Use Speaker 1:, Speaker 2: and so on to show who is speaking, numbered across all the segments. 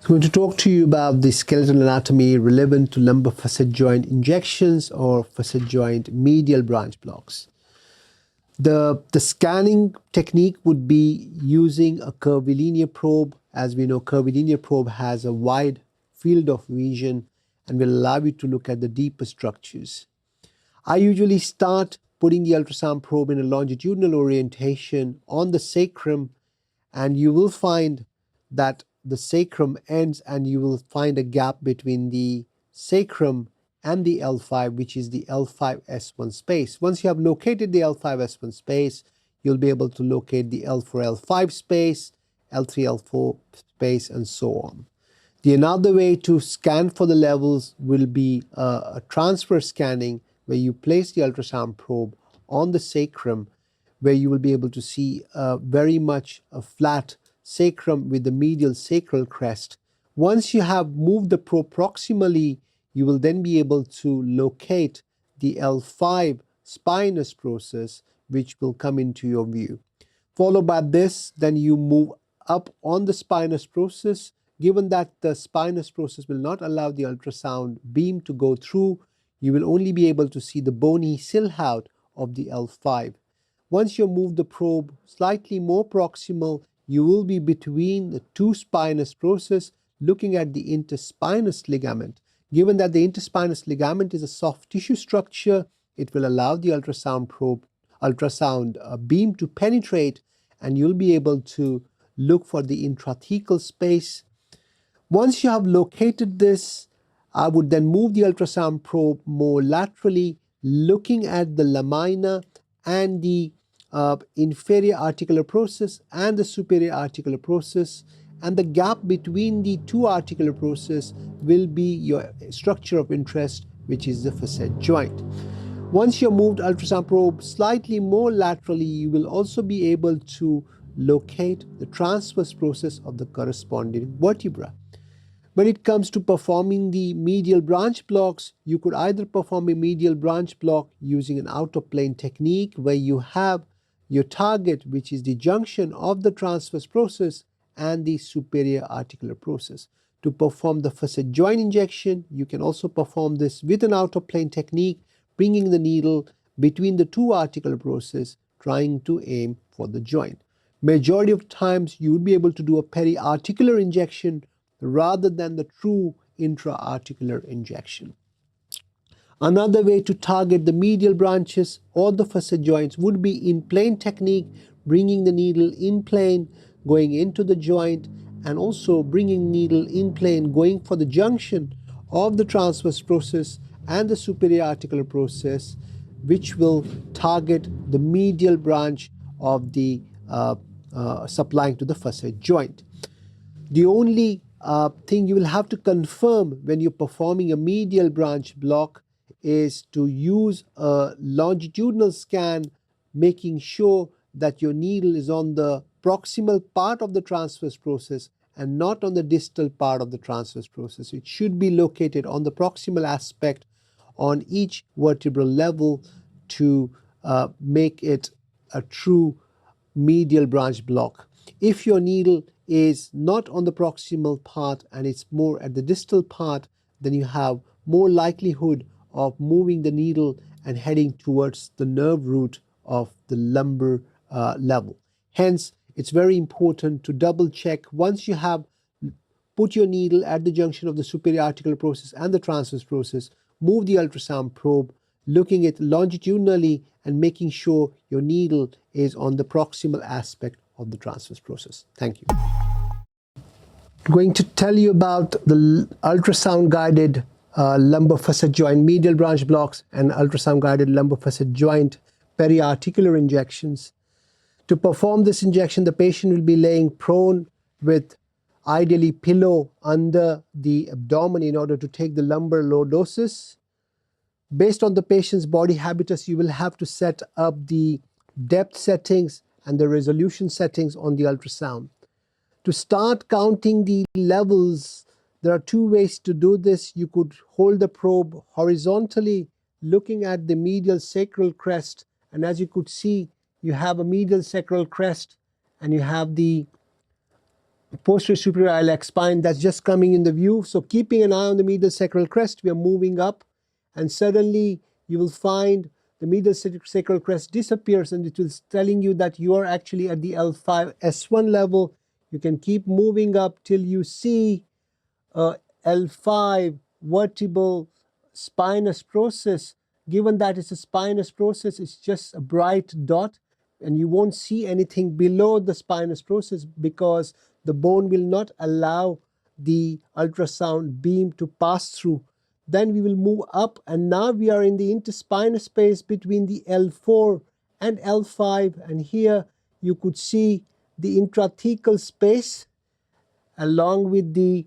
Speaker 1: So I'm going to talk to you about the skeletal anatomy relevant to lumbar facet joint injections or facet joint medial branch blocks. The scanning technique would be using a curvilinear probe. As we know, curvilinear probe has a wide field of vision and will allow you to look at the deeper structures. I usually start putting the ultrasound probe in a longitudinal orientation on the sacrum, and you will find that the sacrum ends and you will find a gap between the sacrum and the L5, which is the L5-S1 space. Once you have located the L5-S1 space, you'll be able to locate the L4-L5 space, L3-L4 space, and so on. The another way to scan for the levels will be a transfer scanning, where you place the ultrasound probe on the sacrum, where you will be able to see very much a flat sacrum with the medial sacral crest. Once you have moved the probe proximally, you will then be able to locate the L5 spinous process, which will come into your view. Followed by this, then you move up on the spinous process. Given that the spinous process will not allow the ultrasound beam to go through, you will only be able to see the bony silhouette of the L5. Once you move the probe slightly more proximal, you will be between the two spinous process looking at the interspinous ligament. Given that the interspinous ligament is a soft tissue structure, it will allow the ultrasound beam to penetrate, and you'll be able to look for the intrathecal space. Once you have located this, I would then move the ultrasound probe more laterally, looking at the lamina and the inferior articular process and the superior articular process, and the gap between the two articular process will be your structure of interest, which is the facet joint. Once you moved ultrasound probe slightly more laterally, you will also be able to locate the transverse process of the corresponding vertebra. When it comes to performing the medial branch blocks, you could either perform a medial branch block using an out-of-plane technique, where you have your target, which is the junction of the transverse process and the superior articular process. To perform the facet joint injection, you can also perform this with an out-of-plane technique, bringing the needle between the two articular process, trying to aim for the joint. Majority of times, you would be able to do a periarticular injection rather than the true intra-articular injection. Another way to target the medial branches or the facet joints would be in plane technique, bringing the needle in plane, going into the joint, and also bringing needle in plane, going for the junction of the transverse process and the superior articular process, which will target the medial branch of the supplying to the facet joint. The only thing you will have to confirm when you're performing a medial branch block is to use a longitudinal scan, making sure that your needle is on the proximal part of the transverse process and not on the distal part of the transverse process. It should be located on the proximal aspect on each vertebral level to make it a true medial branch block. If your needle is not on the proximal part and it's more at the distal part, then you have more likelihood of moving the needle and heading towards the nerve root of the lumbar level. Hence, it's very important to double check once you have put your needle at the junction of the superior articular process and the transverse process, move the ultrasound probe, looking at longitudinally and making sure your needle is on the proximal aspect of the transverse process. Thank you. I'm going to tell you about the ultrasound guided lumbar facet joint medial branch blocks and ultrasound guided lumbar facet joint periarticular injections. To perform this injection, the patient will be laying prone with ideally pillow under the abdomen in order to take the lumbar lordosis. Based on the patient's body habitus, you will have to set up the depth settings and the resolution settings on the ultrasound. To start counting the levels, there are two ways to do this. You could hold the probe horizontally, looking at the medial sacral crest, and as you could see, you have a medial sacral crest and you have the posterior superior iliac spine that's just coming in the view. So keeping an eye on the medial sacral crest, we are moving up, and suddenly you will find the medial sacral crest disappears, and it is telling you that you are actually at the L5 S1 level. You can keep moving up till you see L5 vertebral spinous process. Given that it's a spinous process, it's just a bright dot, and you won't see anything below the spinous process because the bone will not allow the ultrasound beam to pass through. Then we will move up, and now we are in the interspinous space between the L4 and L5, and here you could see the intrathecal space along with the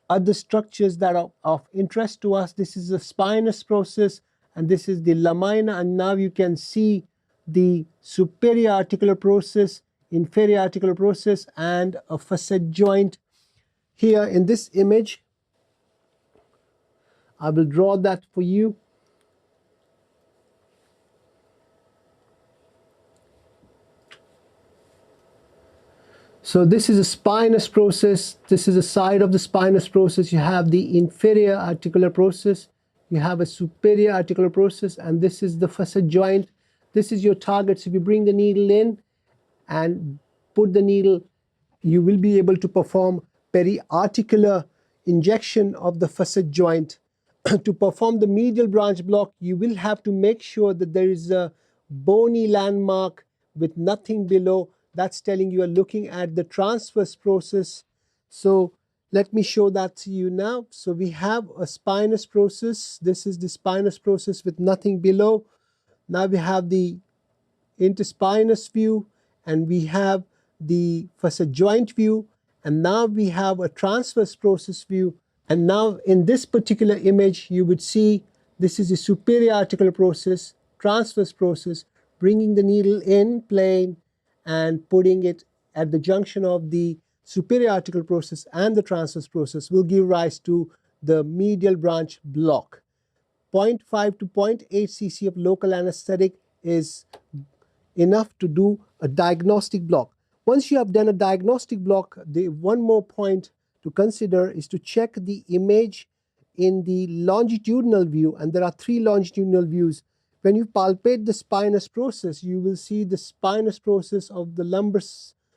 Speaker 1: other structures that are of interest to us. This is the spinous process, and this is the lamina, and now you can see the superior articular process, inferior articular process, and a facet joint. Here in this image, I will draw that for you. So this is a spinous process. This is the side of the spinous process. You have the inferior articular process. You have a superior articular process, and this is the facet joint. This is your target. So if you bring the needle in and put the needle, you will be able to perform periarticular injection of the facet joint. To perform the medial branch block, you will have to make sure that there is a bony landmark with nothing below. That's telling you are looking at the transverse process. So let me show that to you now. So we have a spinous process. This is the spinous process with nothing below. Now we have the interspinous view, and we have the facet joint view, and now we have a transverse process view. And now in this particular image, you would see this is the superior articular process, transverse process, bringing the needle in plane and putting it at the junction of the superior articular process and the transverse process will give rise to the medial branch block. 0.5 to 0.8 cc of local anesthetic is enough to do a diagnostic block. Once you have done a diagnostic block, the one more point to consider is to check the image in the longitudinal view, and there are 3 longitudinal views. When you palpate the spinous process, you will see the spinous process of the lumbar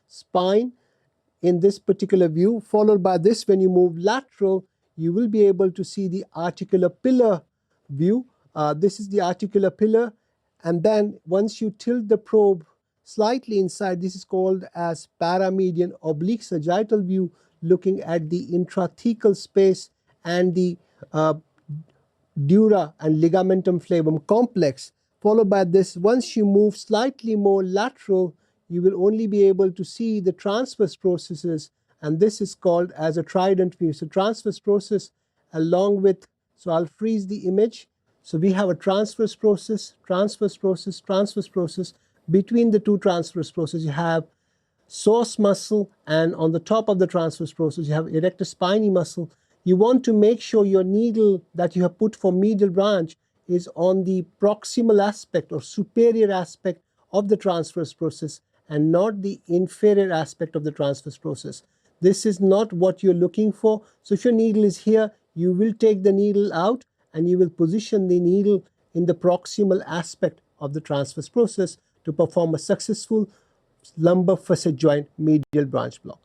Speaker 1: spine in this particular view, followed by this. When you move lateral, you will be able to see the articular pillar view. This is the articular pillar, and then once you tilt the probe slightly inside, this is called as paramedian oblique sagittal view, looking at the intrathecal space and the dura and ligamentum flavum complex. Followed by this, once you move slightly more lateral, you will only be able to see the transverse processes, and this is called as a trident view. So transverse process along with, so I'll freeze the image. So we have a transverse process, transverse process, transverse process. Between the 2 transverse processes, you have psoas muscle, and on the top of the transverse process, you have erector spinae muscle. You want to make sure your needle that you have put for medial branch is on the proximal aspect or superior aspect of the transverse process and not the inferior aspect of the transverse process. This is not what you're looking for. So if your needle is here, you will take the needle out and you will position the needle in the proximal aspect of the transverse process to perform a successful lumbar facet joint medial branch block.